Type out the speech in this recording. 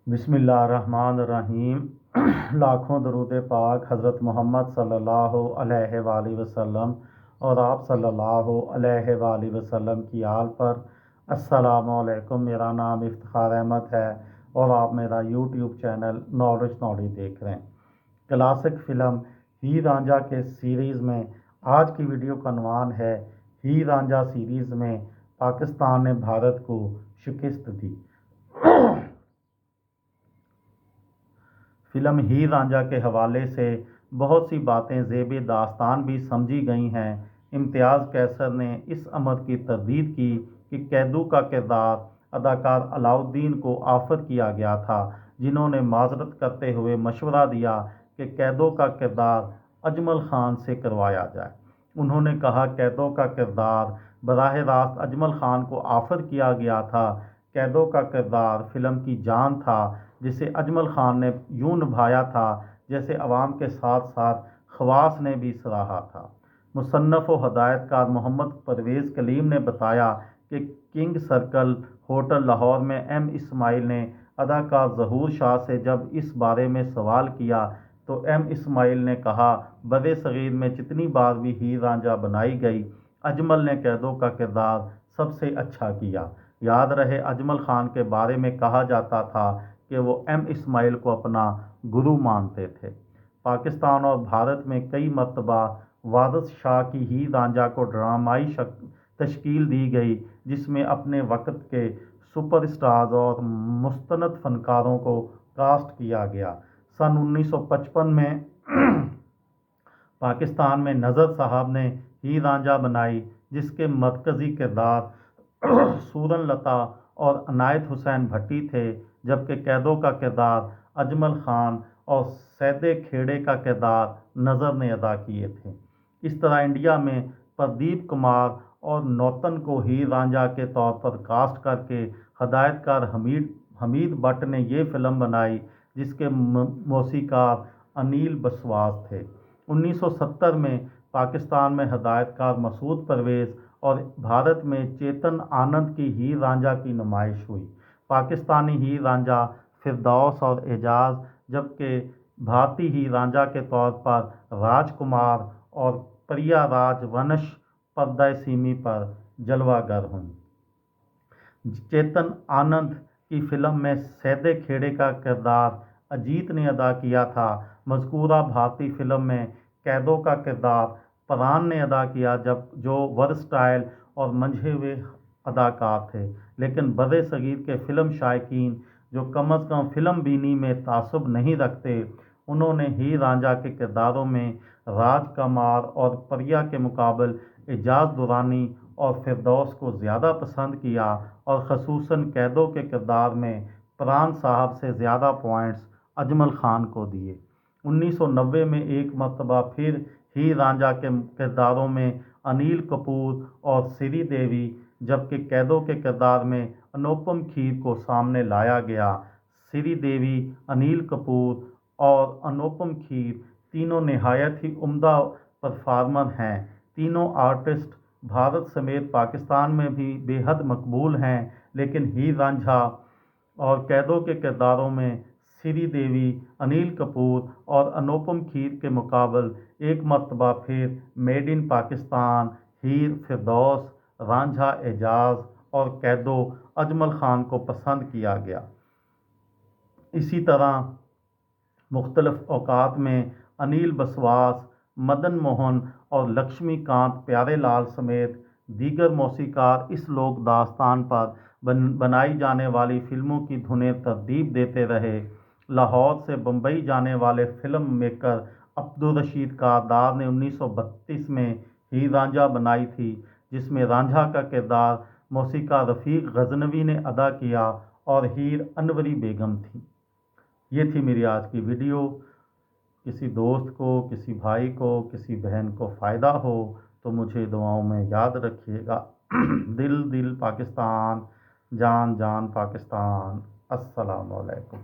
बिस्मिल्लाहिर्रहमानिर्रहीम। लाखों दरूद पाक हज़रत मोहम्मद सल्लल्लाहु अलैहि वसल्लम और आप सल्लल्लाहु अलैहि वसल्लम की आल पर। अस्सलामु अलैकुम। मेरा नाम इफ्तिखार अहमद है और आप मेरा यूट्यूब चैनल नॉलेज नॉलेज देख रहे हैं। क्लासिक फ़िल्म हीर रांझा के सीरीज़ में आज की वीडियो का unवान है हीर रांझा सीरीज़ में पाकिस्तान ने भारत को शिकस्त दी। फ़िल्म हीर रांझा के हवाले से बहुत सी बातें ज़ेब दास्तान भी समझी गई हैं। इम्तियाज़ कैसर ने इस अमर की तरदीद की कि कैदू का किरदार अदाकार अलाउद्दीन को ऑफ़र किया गया था, जिन्होंने माजरत करते हुए मशवरा दिया कि कैदों का किरदार अजमल खान से करवाया जाए। उन्होंने कहा, कैदों का किरदार बराह रास्त अजमल खान को ऑफ़र किया गया था। कैदों का किरदार फ़िल्म की जान था, जिसे अजमल खान ने यूं निभाया था जैसे अवाम के साथ साथ खवास ने भी सराहा था। मुसन्नफ़ व हदायतकार मोहम्मद परवेज़ कलीम ने बताया कि किंग सर्कल होटल लाहौर में एम इस्माइल ने अदाकार ज़हूर शाह से जब इस बारे में सवाल किया तो एम इस्माइल ने कहा, बड़े सगीर में जितनी बार भी हीर रांझा बनाई गई, अजमल ने कैदों का किरदार सबसे अच्छा किया। याद रहे, अजमल खान के बारे में कहा जाता था कि वो एम इस्माइल को अपना गुरु मानते थे। पाकिस्तान और भारत में कई मरतबा वारिस शाह की हीर रांझा को ड्रामाई तश्कील दी गई, जिसमें अपने वक्त के सुपरस्टार्स और मुस्तनद फनकारों को कास्ट किया गया। सन 1955 में पाकिस्तान में नज़र साहब ने हीर रांझा बनाई, जिसके मरकज़ी किरदार सूरन लता और अनायत हुसैन भट्टी थे, जबकि कैदों का किरदार अजमल खान और सैदे खेड़े का किरदार नज़र ने अदा किए थे। इस तरह इंडिया में प्रदीप कुमार और नौतन को हीर रांझा के तौर पर कास्ट करके हदायतकार हमीद भट्ट ने ये फ़िल्म बनाई, जिसके मौसीकार अनिल बसवास थे। 1970 में पाकिस्तान में हदायतकार मसूद परवेज़ और भारत में चेतन आनंद की हीर रांझा की नुमाइश हुई। पाकिस्तानी हीर रांझा फिरदौस और एजाज, जबकि भारतीय हीर रांझा के तौर पर राजकुमार और प्रिया राज वंश पर्दा सीमी पर जलवागर हुई। चेतन आनंद की फ़िल्म में सैदे खेड़े का किरदार अजीत ने अदा किया था। मज़कूरा भारतीय फ़िल्म में कैदों का किरदार परान ने अदा किया, जो वर्सटाइल और मंझे हुए अदाकार थे। लेकिन बड़े सगीर के फ़िल्म शायकीन जो कम अज़ कम फ़िल्म बीनी में तासुब नहीं रखते, उन्होंने हीर रांझा के किरदारों में राजकुमार और प्रिया के मुकाबले एजाज दुरानी और फिरदौस को ज़्यादा पसंद किया और ख़ुसूसन कैदों के किरदार में परान साहब से ज़्यादा पॉइंट्स अजमल खान को दिए। 1990 में एक मरतबा फिर हीर रांझा के किरदारों में अनिल कपूर और श्री देवी, जबकि कैदों के किरदार में अनुपम खेर को सामने लाया गया। श्री देवी, अनिल कपूर और अनुपम खेर तीनों नहायत ही उम्दा परफॉर्मर हैं। तीनों आर्टिस्ट भारत समेत पाकिस्तान में भी बेहद मकबूल हैं, लेकिन हीर रांझा और कैदों के किरदारों में श्री देवी, अनिल कपूर और अनुपम खेर के मुकाबले एक मरतबा फिर मेड इन पाकिस्तान हीर फिरदौस, रांझा एजाज और कैदों अजमल खान को पसंद किया गया। इसी तरह मुख्तलिफ औकात में अनिल बसवास, मदन मोहन और लक्ष्मीकांत प्यारेलाल समेत दीगर मौसीकार इस लोक दास्तान पर बनाई जाने वाली फ़िल्मों की धुनें तरतीब देते रहे। लाहौर से बम्बई जाने वाले फ़िल्म मेकर अब्दुल रशीद कारदार ने 1932 में हीर रांझा बनाई थी, जिसमें रांझा का किरदार मौसीकार रफ़ीक गज़नवी ने अदा किया और हीर अनवरी बेगम थी। ये थी मेरी आज की वीडियो। किसी दोस्त को, किसी भाई को, किसी बहन को फ़ायदा हो तो मुझे दुआओं में याद रखिएगा। दिल दिल पाकिस्तान, जान जान पाकिस्तान। अस्सलामु अलैकुम।